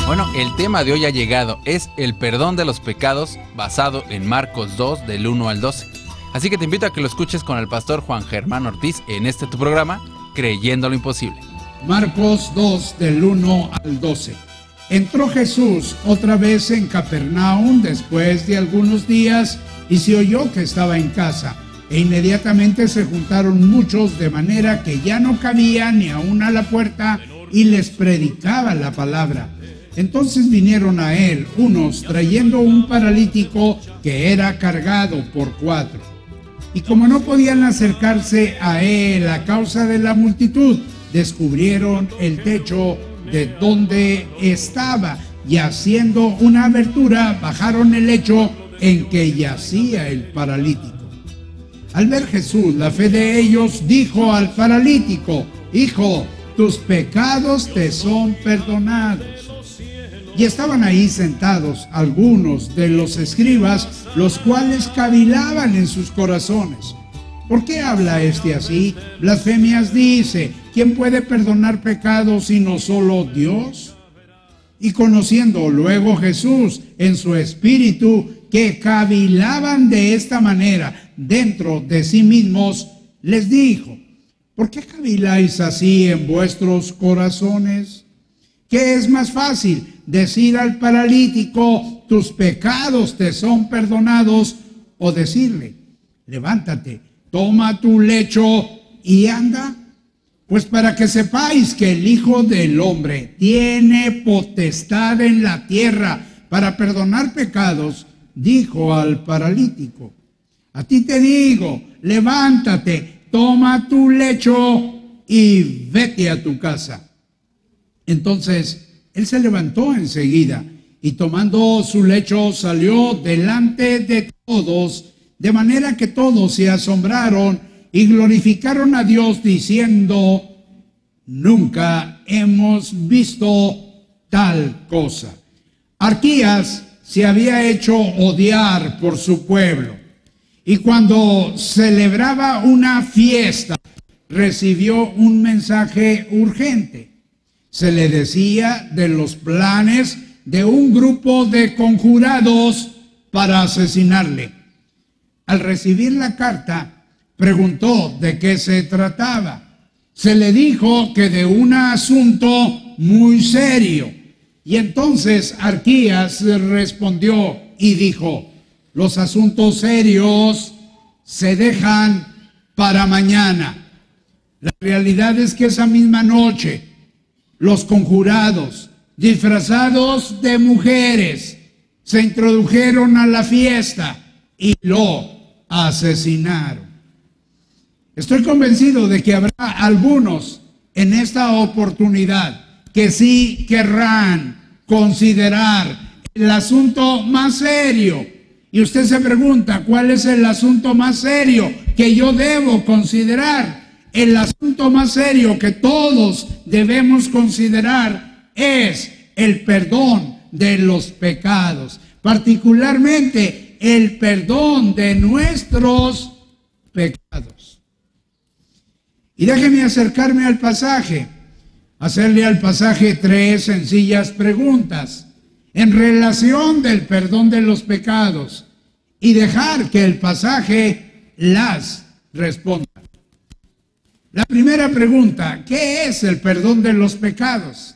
Bueno, el tema de hoy ha llegado, es el perdón de los pecados basado en Marcos 2 del 1 al 12. Así que te invito a que lo escuches con el pastor Juan Germán Ortiz en este tu programa, Creyendo lo Imposible. Marcos 2 del 1 al 12. Entró Jesús otra vez en Capernaum después de algunos días y se oyó que estaba en casa. E inmediatamente se juntaron muchos de manera que ya no cabía ni aún a la puerta y les predicaba la palabra. Entonces vinieron a él unos trayendo un paralítico que era cargado por 4. Y como no podían acercarse a él a causa de la multitud, descubrieron el techo de donde estaba y haciendo una abertura bajaron el lecho en que yacía el paralítico. Al ver Jesús la fe de ellos, dijo al paralítico: Hijo, tus pecados te son perdonados. Y estaban ahí sentados algunos de los escribas, los cuales cavilaban en sus corazones. ¿Por qué habla este así? Blasfemias dice. ¿Quién puede perdonar pecados sino solo Dios? Y conociendo luego Jesús en su espíritu que cavilaban de esta manera dentro de sí mismos, les dijo: ¿por qué caviláis así en vuestros corazones? ¿Qué es más fácil? ¿Decir al paralítico, tus pecados te son perdonados? ¿O decirle, levántate, toma tu lecho y anda? Pues para que sepáis que el Hijo del Hombre tiene potestad en la tierra para perdonar pecados, dijo al paralítico: a ti te digo, levántate, toma tu lecho y vete a tu casa. Entonces él se levantó enseguida y tomando su lecho salió delante de todos, de manera que todos se asombraron y glorificaron a Dios diciendo: nunca hemos visto tal cosa. Arquías se había hecho odiar por su pueblo y cuando celebraba una fiesta recibió un mensaje urgente. Se le decía de los planes de un grupo de conjurados para asesinarle. Al recibir la carta, preguntó de qué se trataba. Se le dijo que de un asunto muy serio. Y entonces Arquías respondió y dijo: los asuntos serios se dejan para mañana. La realidad es que esa misma noche, los conjurados, disfrazados de mujeres, se introdujeron a la fiesta y lo asesinaron. Estoy convencido de que habrá algunos en esta oportunidad que sí querrán considerar el asunto más serio. Y usted se pregunta, ¿cuál es el asunto más serio que yo debo considerar? El asunto más serio que todos debemos considerar es el perdón de los pecados, particularmente el perdón de nuestros pecados. Y déjeme acercarme al pasaje, hacerle al pasaje 3 sencillas preguntas en relación del perdón de los pecados y dejar que el pasaje las responda. La primera pregunta: ¿qué es el perdón de los pecados?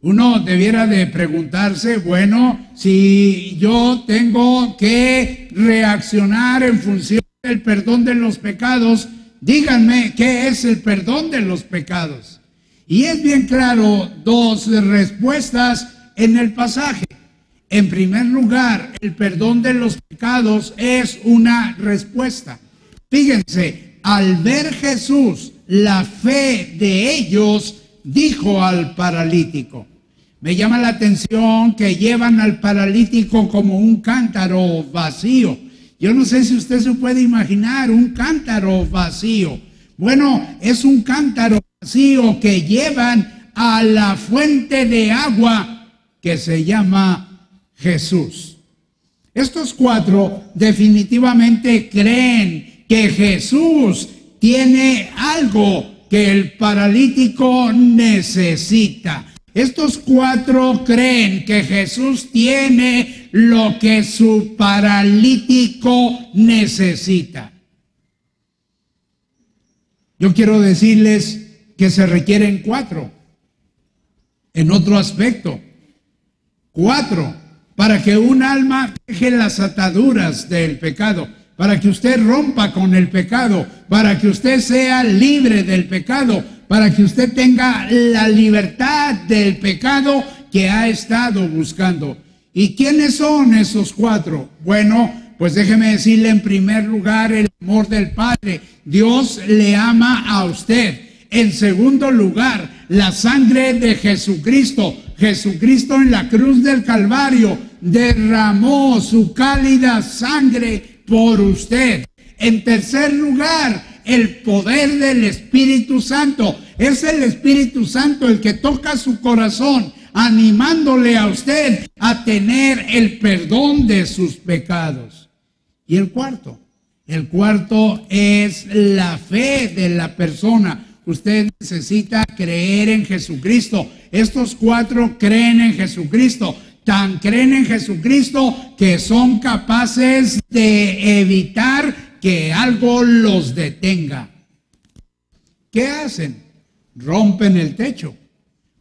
Uno debiera de preguntarse, bueno, si yo tengo que reaccionar en función del perdón de los pecados, díganme, ¿qué es el perdón de los pecados? Y es bien claro, dos respuestas en el pasaje. En primer lugar, el perdón de los pecados es una respuesta. Fíjense, al ver Jesús la fe de ellos, dijo al paralítico. Me llama la atención que llevan al paralítico como un cántaro vacío. Yo no sé si usted se puede imaginar un cántaro vacío. Bueno, es un cántaro vacío que llevan a la fuente de agua que se llama Jesús. Estos 4 definitivamente creen que Jesús tiene algo que el paralítico necesita. Estos 4 creen que Jesús tiene lo que su paralítico necesita. Yo quiero decirles que se requieren 4. En otro aspecto, 4, para que un alma deje las ataduras del pecado, para que usted rompa con el pecado, para que usted sea libre del pecado, para que usted tenga la libertad del pecado que ha estado buscando. ¿Y quiénes son esos 4? Bueno, pues déjeme decirle en primer lugar el amor del Padre. Dios le ama a usted. En segundo lugar, la sangre de Jesucristo. Jesucristo en la cruz del Calvario derramó su cálida sangre por usted. En tercer lugar, el poder del Espíritu Santo. Es el Espíritu Santo el que toca su corazón, animándole a usted a tener el perdón de sus pecados. Y el cuarto es la fe de la persona. Usted necesita creer en Jesucristo. Estos 4 creen en Jesucristo. Tan creen en Jesucristo que son capaces de evitar que algo los detenga. ¿Qué hacen? Rompen el techo.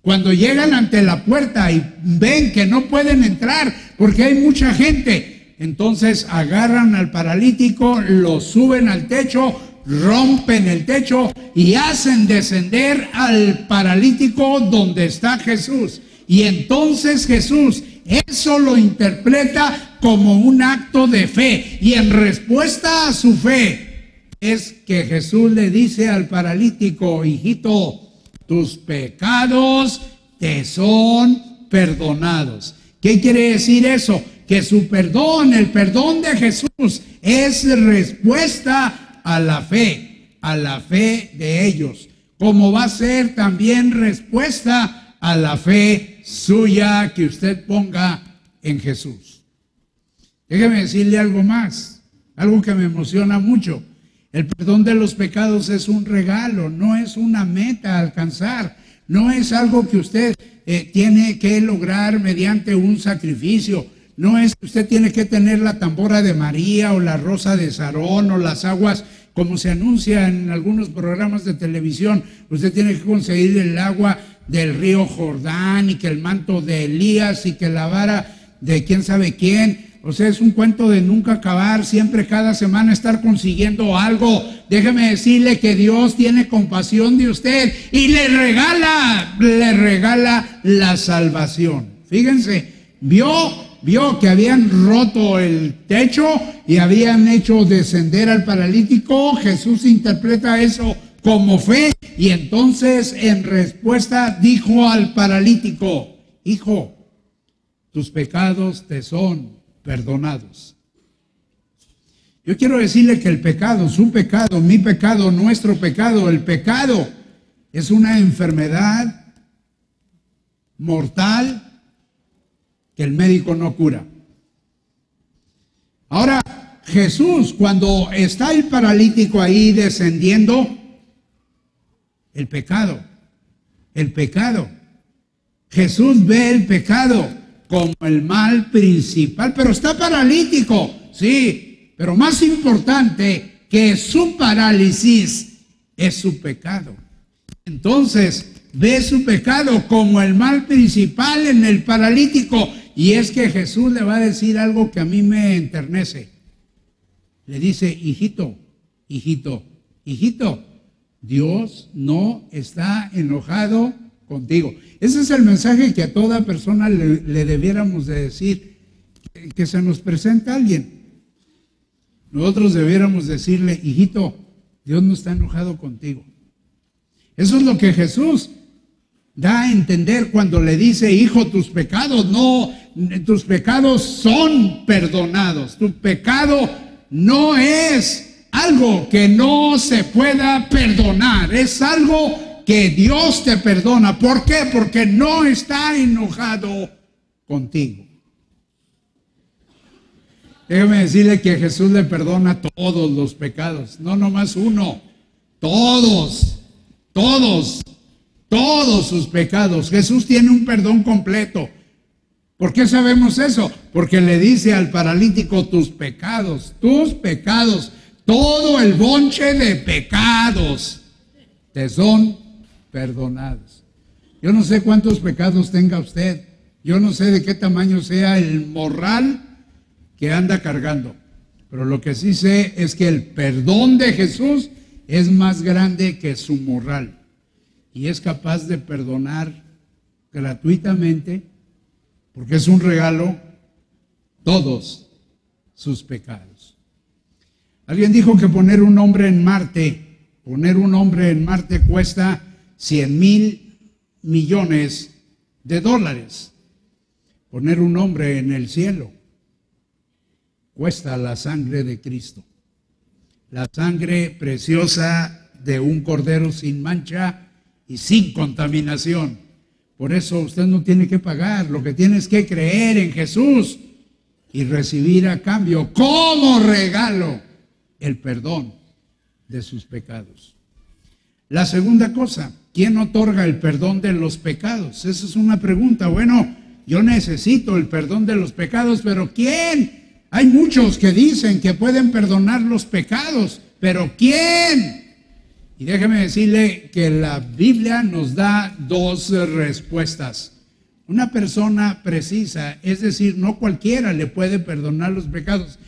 Cuando llegan ante la puerta y ven que no pueden entrar porque hay mucha gente, entonces agarran al paralítico, lo suben al techo, rompen el techo y hacen descender al paralítico donde está Jesús. Y entonces Jesús eso lo interpreta como un acto de fe. Y en respuesta a su fe es que Jesús le dice al paralítico: hijito, tus pecados te son perdonados. ¿Qué quiere decir eso? Que su perdón, el perdón de Jesús, es respuesta a la fe de ellos, como va a ser también respuesta a la fe suya que usted ponga en Jesús. Déjeme decirle algo más, algo que me emociona mucho. El perdón de los pecados es un regalo, no es una meta a alcanzar, no es algo que usted tiene que lograr mediante un sacrificio, no es que usted tiene que tener la tambora de María o la rosa de Sarón o las aguas, como se anuncia en algunos programas de televisión. Usted tiene que conseguir el agua del río Jordán y que el manto de Elías y que la vara de quién sabe quién. O sea, es un cuento de nunca acabar, siempre cada semana estar consiguiendo algo. Déjeme decirle que Dios tiene compasión de usted y le regala la salvación. Fíjense, vio que habían roto el techo y habían hecho descender al paralítico. Jesús interpreta eso como fe y entonces en respuesta dijo al paralítico: hijo, tus pecados te son perdonados. Yo quiero decirle que el pecado, su pecado, mi pecado, nuestro pecado, el pecado es una enfermedad mortal que el médico no cura. Ahora, Jesús, cuando está el paralítico ahí descendiendo, el pecado, Jesús ve el pecado como el mal principal, pero está paralítico, sí, pero más importante que su parálisis es su pecado. Entonces, ve su pecado como el mal principal en el paralítico. Y es que Jesús le va a decir algo que a mí me enternece. Le dice: hijito, Dios no está enojado contigo. Ese es el mensaje que a toda persona le debiéramos de decir, que se nos presenta alguien. Nosotros debiéramos decirle: hijito, Dios no está enojado contigo. Eso es lo que Jesús da a entender cuando le dice: hijo, tus pecados son perdonados. Tu pecado no es algo que no se pueda perdonar, es algo que Dios te perdona. ¿Por qué? Porque no está enojado contigo. Déjeme decirle que Jesús le perdona todos los pecados, no nomás uno, todos. todos sus pecados. Jesús tiene un perdón completo. ¿Por qué sabemos eso? Porque le dice al paralítico, tus pecados, todo el bonche de pecados te son perdonados. Yo no sé cuántos pecados tenga usted, yo no sé de qué tamaño sea el morral que anda cargando, pero lo que sí sé es que el perdón de Jesús es más grande que su morral y es capaz de perdonar gratuitamente, porque es un regalo, todos sus pecados. Alguien dijo que poner un hombre en Marte cuesta 100,000 millones de dólares. Poner un hombre en el cielo cuesta la sangre de Cristo, la sangre preciosa de un cordero sin mancha y sin contaminación. Por eso usted no tiene que pagar, lo que tiene es que creer en Jesús y recibir a cambio, como regalo, el perdón de sus pecados. La segunda cosa, ¿quién otorga el perdón de los pecados? Esa es una pregunta. Bueno, yo necesito el perdón de los pecados, pero ¿quién? Hay muchos que dicen que pueden perdonar los pecados, pero ¿quién? Y déjeme decirle que la Biblia nos da dos respuestas. Una persona precisa, es decir, no cualquiera le puede perdonar los pecados.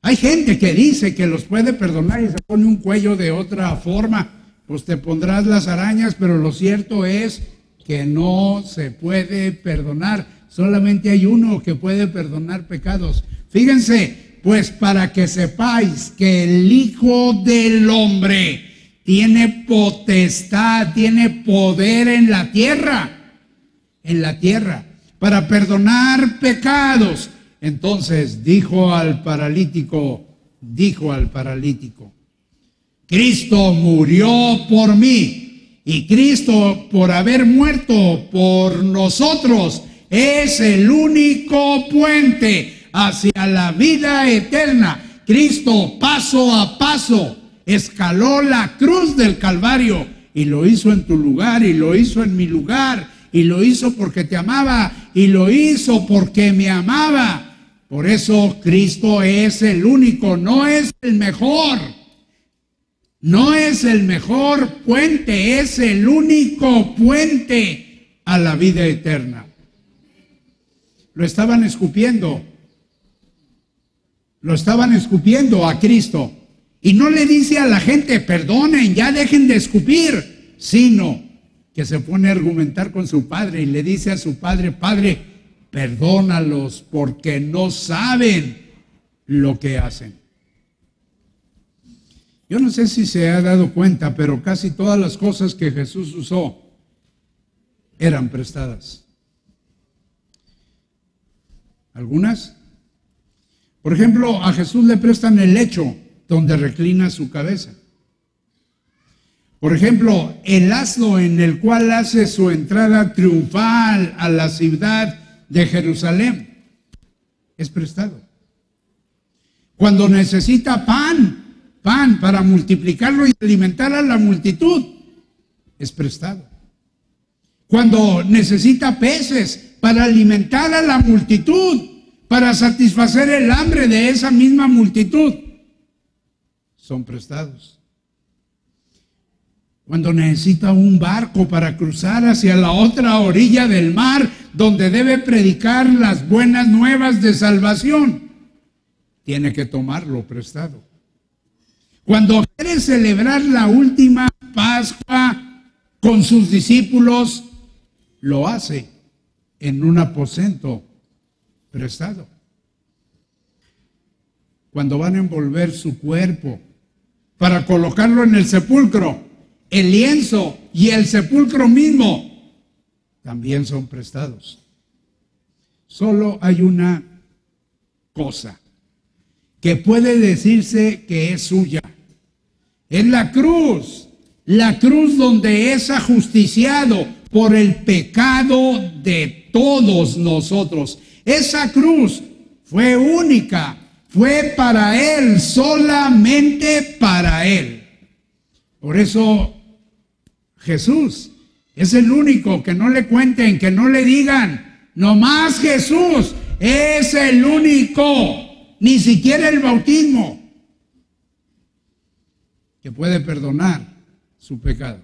Hay gente que dice que los puede perdonar y se pone un cuello de otra forma. Pues te pondrás las arañas, pero lo cierto es que no se puede perdonar. Solamente hay uno que puede perdonar pecados. Fíjense, pues para que sepáis que el Hijo del Hombre tiene potestad, tiene poder en la tierra, para perdonar pecados. Entonces dijo al paralítico, Cristo murió por mí, y Cristo, por haber muerto por nosotros, es el único puente hacia la vida eterna. Cristo, paso a paso, escaló la cruz del Calvario y lo hizo en tu lugar y lo hizo en mi lugar y lo hizo porque te amaba y lo hizo porque me amaba. Por eso Cristo es el único, no es el mejor. No es el mejor puente, es el único puente a la vida eterna. Lo estaban escupiendo a Cristo. Y no le dice a la gente, perdonen, ya dejen de escupir, sino que se pone a argumentar con su padre y le dice a su padre, Padre, perdónalos porque no saben lo que hacen. Yo no sé si se ha dado cuenta, pero casi todas las cosas que Jesús usó eran prestadas. ¿Algunas? Por ejemplo, a Jesús le prestan el lecho donde reclina su cabeza. Por ejemplo, el asno en el cual hace su entrada triunfal a la ciudad de Jerusalén es prestado. Cuando necesita pan para multiplicarlo y alimentar a la multitud, es prestado. Cuando necesita peces para alimentar a la multitud, para satisfacer el hambre de esa misma multitud, son prestados. Cuando necesita un barco para cruzar hacia la otra orilla del mar, donde debe predicar las buenas nuevas de salvación, tiene que tomarlo prestado. Cuando quiere celebrar la última Pascua con sus discípulos, lo hace en un aposento prestado. Cuando van a envolver su cuerpo para colocarlo en el sepulcro, el lienzo y el sepulcro mismo también son prestados. Solo hay una cosa que puede decirse que es suya. Es la cruz donde es ajusticiado por el pecado de todos nosotros. Esa cruz fue única, fue para Él, solamente para Él. Por eso Jesús Es el único, que no le cuenten, que no le digan. Nomás Jesús es el único, ni siquiera el bautismo, que puede perdonar su pecado.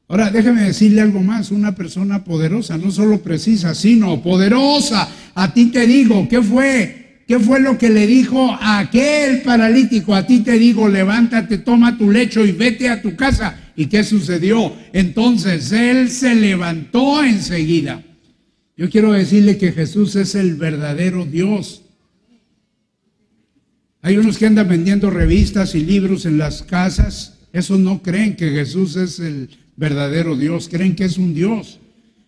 Ahora, déjeme decirle algo más. Una persona poderosa, no solo precisa, sino poderosa. A ti te digo, ¿qué fue? ¿Qué fue lo que le dijo a aquel paralítico? A ti te digo, levántate, toma tu lecho y vete a tu casa. ¿Y qué sucedió? Entonces él se levantó enseguida. Yo quiero decirle que Jesús es el verdadero Dios. Hay unos que andan vendiendo revistas y libros en las casas. Esos no creen que Jesús es el verdadero Dios, creen que es un Dios.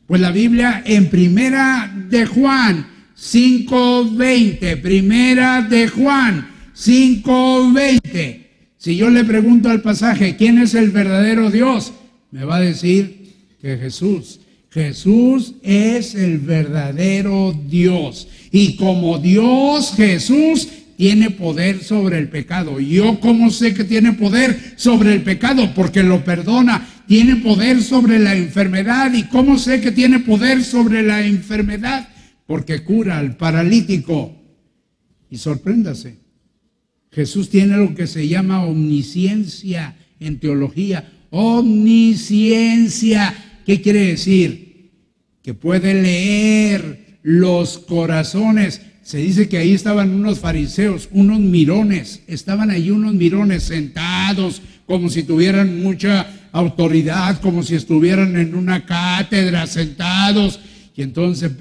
Pues la Biblia en Primera de Juan 5:20, Primera de Juan 5:20. Si yo le pregunto al pasaje, ¿quién es el verdadero Dios? Me va a decir que Jesús. Jesús es el verdadero Dios. Y como Dios, Jesús tiene poder sobre el pecado. ¿Yo cómo sé que tiene poder sobre el pecado? Porque lo perdona. Tiene poder sobre la enfermedad. ¿Y cómo sé que tiene poder sobre la enfermedad? Porque cura al paralítico. Y sorpréndase, Jesús tiene lo que se llama omnisciencia en teología. Omnisciencia. ¿Qué quiere decir? Que puede leer los corazones. Se dice que ahí estaban unos fariseos, unos mirones. Estaban ahí unos mirones sentados como si tuvieran mucha autoridad, como si estuvieran en una cátedra sentados. Y entonces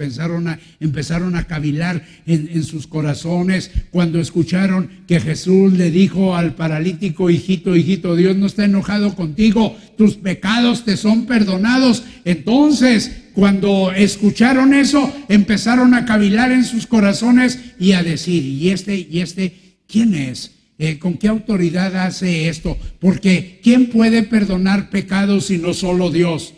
empezaron a cavilar en sus corazones cuando escucharon que Jesús le dijo al paralítico: hijito, hijito, Dios no está enojado contigo, tus pecados te son perdonados. Entonces, cuando escucharon eso, empezaron a cavilar en sus corazones y a decir: ¿y este quién es? ¿Con qué autoridad hace esto? Porque ¿quién puede perdonar pecados si no solo Dios?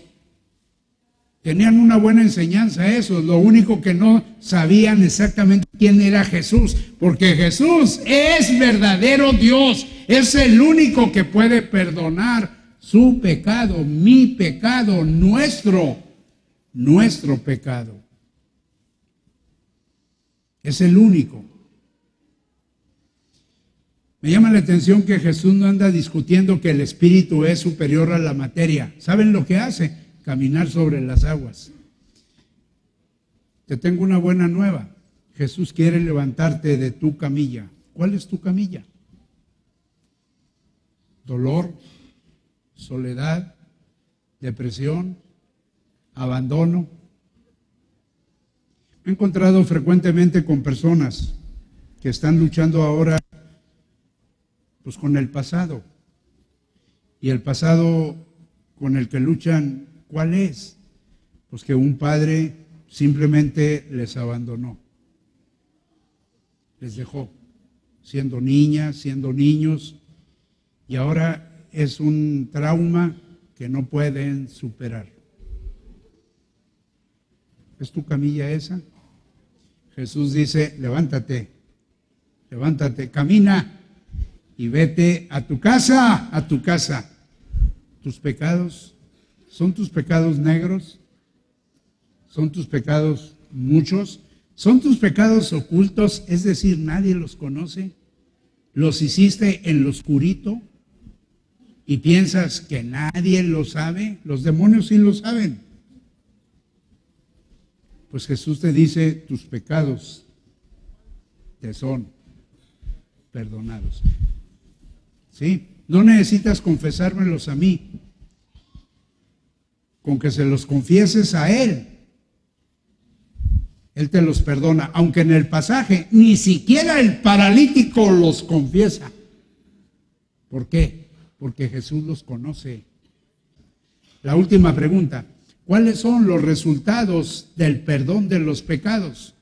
Tenían una buena enseñanza eso, lo único que no sabían exactamente quién era Jesús, porque Jesús es verdadero Dios, es el único que puede perdonar su pecado, mi pecado, nuestro pecado. Es el único. Me llama la atención que Jesús no anda discutiendo que el espíritu es superior a la materia. ¿Saben lo que hace? Caminar sobre las aguas. Te tengo una buena nueva. Jesús quiere levantarte de tu camilla. ¿Cuál es tu camilla? Dolor, soledad, depresión, abandono. Me he encontrado frecuentemente con personas que están luchando ahora pues con el pasado. Y el pasado con el que luchan, ¿cuál es? Pues que un padre simplemente les abandonó. Les dejó, siendo niñas, siendo niños, y ahora es un trauma que no pueden superar. ¿Es tu camilla esa? Jesús dice: levántate, levántate, camina y vete a tu casa, a tu casa. ¿Tus pecados son tus pecados negros? ¿Son tus pecados muchos? ¿Son tus pecados ocultos? Es decir, nadie los conoce. ¿Los hiciste en lo oscurito y piensas que nadie lo sabe? Los demonios sí lo saben. Pues Jesús te dice: tus pecados te son perdonados. ¿Sí? No necesitas confesármelos a mí. Con que se los confieses a Él, Él te los perdona. Aunque en el pasaje ni siquiera el paralítico los confiesa. ¿Por qué? Porque Jesús los conoce. La última pregunta: ¿cuáles son los resultados del perdón de los pecados?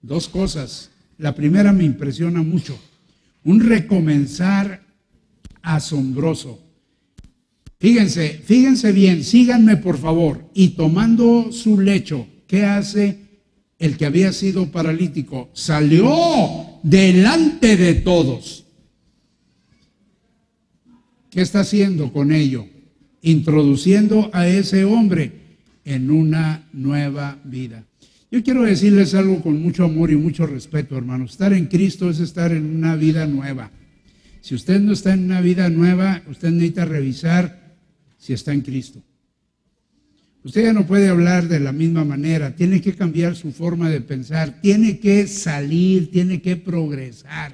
Dos cosas. La primera me impresiona mucho. Un recomenzar asombroso. Fíjense bien, síganme por favor. Y tomando su lecho, ¿qué hace el que había sido paralítico? Salió delante de todos. ¿Qué está haciendo con ello? introduciendo a ese hombre en una nueva vida. Yo quiero decirles algo con mucho amor y mucho respeto, hermanos. Estar en Cristo es estar en una vida nueva. Si usted no está en una vida nueva, usted necesita revisar si está en Cristo. Usted ya no puede hablar de la misma manera, tiene que cambiar su forma de pensar, tiene que salir, tiene que progresar,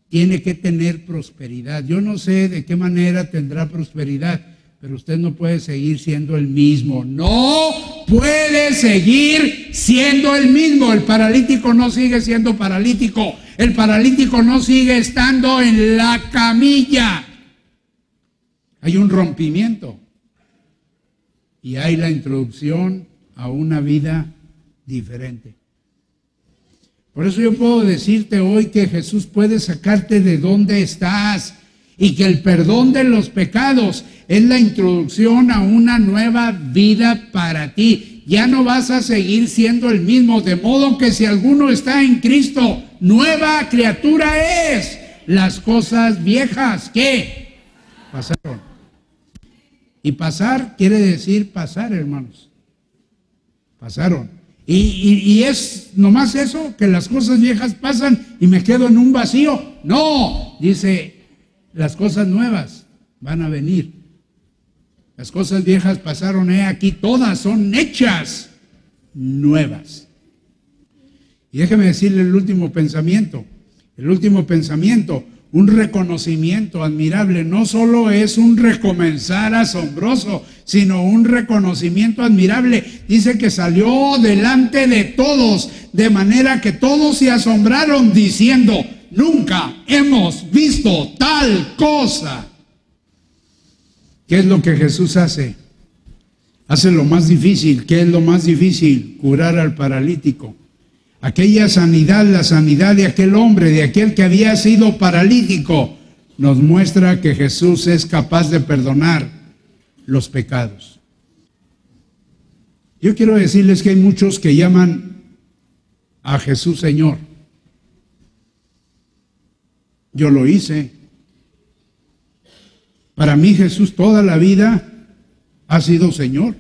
tiene que tener prosperidad. Yo no sé de qué manera tendrá prosperidad, pero usted no puede seguir siendo el mismo. No puede seguir siendo el mismo. El paralítico no sigue siendo paralítico. El paralítico no sigue estando en la camilla. Hay un rompimiento. Y hay la introducción a una vida diferente. Por eso yo puedo decirte hoy que Jesús puede sacarte de donde estás y que el perdón de los pecados es la introducción a una nueva vida para ti. Ya no vas a seguir siendo el mismo, de modo que si alguno está en Cristo, nueva criatura es. Las cosas viejas, ¿qué? Pasaron. Y pasar quiere decir pasar, hermanos. Pasaron. Y es nomás eso, que las cosas viejas pasan y me quedo en un vacío. No, dice, las cosas nuevas van a venir. Las cosas viejas pasaron, aquí todas son hechas nuevas. Y déjeme decirle el último pensamiento. El último pensamiento. Un reconocimiento admirable, no solo es un recomenzar asombroso, sino un reconocimiento admirable. Dice que salió delante de todos, de manera que todos se asombraron diciendo, nunca hemos visto tal cosa. ¿Qué es lo que Jesús hace? Hace lo más difícil. ¿Qué es lo más difícil? Curar al paralítico. Aquella sanidad, la sanidad de aquel hombre, de aquel que había sido paralítico, nos muestra que Jesús es capaz de perdonar los pecados. Yo quiero decirles que hay muchos que llaman a Jesús Señor. Yo lo hice. Para mí Jesús toda la vida ha sido Señor.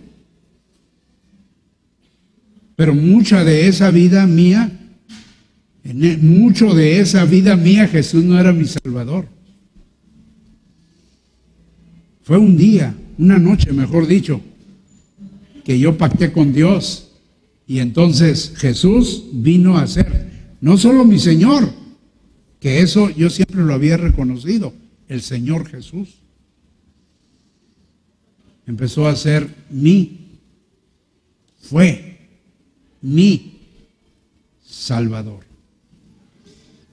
Pero mucha de esa vida mía, mucho de esa vida mía, Jesús no era mi Salvador. Fue un día, una noche, mejor dicho, que yo pacté con Dios. Y entonces Jesús vino a ser, no solo mi Señor, que eso yo siempre lo había reconocido, el Señor Jesús. Empezó a ser fue mi Salvador.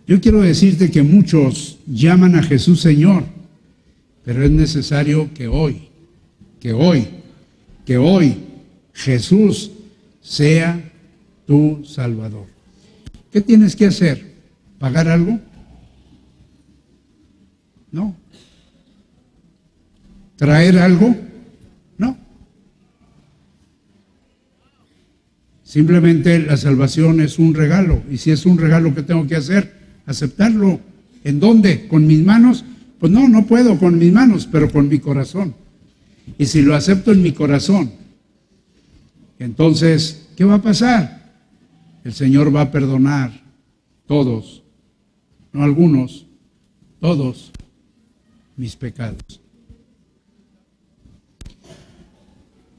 Yo quiero decirte que muchos llaman a Jesús Señor, pero es necesario que hoy Jesús sea tu Salvador. ¿Qué tienes que hacer? ¿Pagar algo? No. ¿Traer algo? No. Simplemente la salvación es un regalo. Y si es un regalo, ¿qué tengo que hacer? Aceptarlo. ¿En dónde? ¿Con mis manos? Pues no puedo con mis manos, pero con mi corazón. Y si lo acepto en mi corazón, entonces, ¿qué va a pasar? El Señor va a perdonar todos, no algunos, todos mis pecados.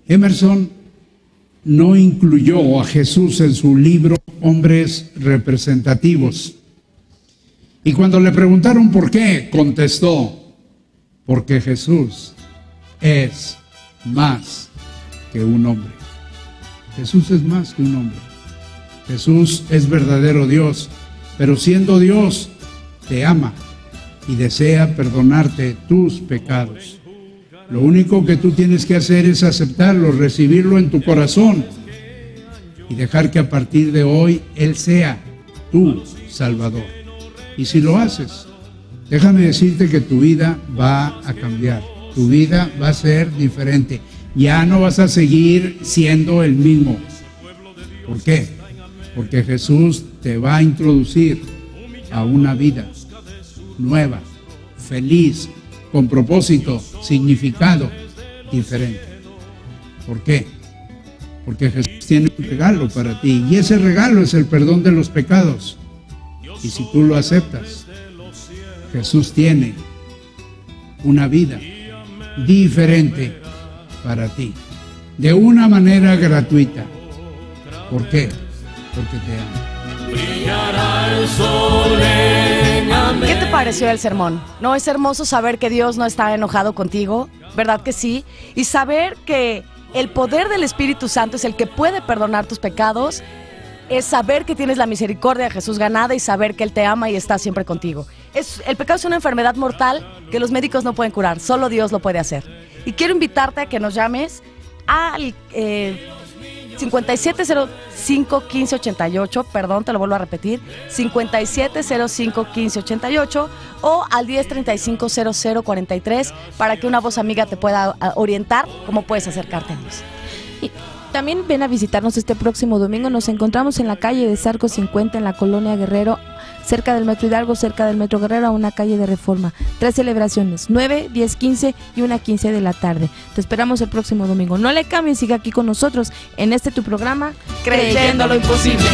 Emerson no incluyó a Jesús en su libro Hombres Representativos. Y cuando le preguntaron por qué, contestó, porque Jesús es más que un hombre. Jesús es más que un hombre. Jesús es verdadero Dios, pero siendo Dios, te ama y desea perdonarte tus pecados. Lo único que tú tienes que hacer es aceptarlo, recibirlo en tu corazón y dejar que a partir de hoy Él sea tu Salvador. Y si lo haces, déjame decirte que tu vida va a cambiar, tu vida va a ser diferente. Ya no vas a seguir siendo el mismo. ¿Por qué? Porque Jesús te va a introducir a una vida nueva, feliz, con propósito, significado, diferente. ¿Por qué? Porque Jesús tiene un regalo para ti y ese regalo es el perdón de los pecados. Y si tú lo aceptas, Jesús tiene una vida diferente para ti, de una manera gratuita. ¿Por qué? Porque te amo. Brillará el sol en América. ¿Qué te pareció el sermón? ¿No es hermoso saber que Dios no está enojado contigo? ¿Verdad que sí? Y saber que el poder del Espíritu Santo es el que puede perdonar tus pecados, es saber que tienes la misericordia de Jesús ganada y saber que Él te ama y está siempre contigo. El pecado es una enfermedad mortal que los médicos no pueden curar, solo Dios lo puede hacer. Y quiero invitarte a que nos llames al 5705-1588, perdón, te lo vuelvo a repetir, 5705-1588 o al 1035-0043 para que una voz amiga te pueda orientar cómo puedes acercarte a Dios. Y también ven a visitarnos este próximo domingo. Nos encontramos en la calle de Zarco 50 en la Colonia Guerrero, cerca del Metro Hidalgo, cerca del Metro Guerrero, a una calle de Reforma. 3 celebraciones, 9, 10, 15 y una 15 de la tarde. Te esperamos el próximo domingo. No le cambies, sigue aquí con nosotros en este tu programa, Creyendo lo imposible.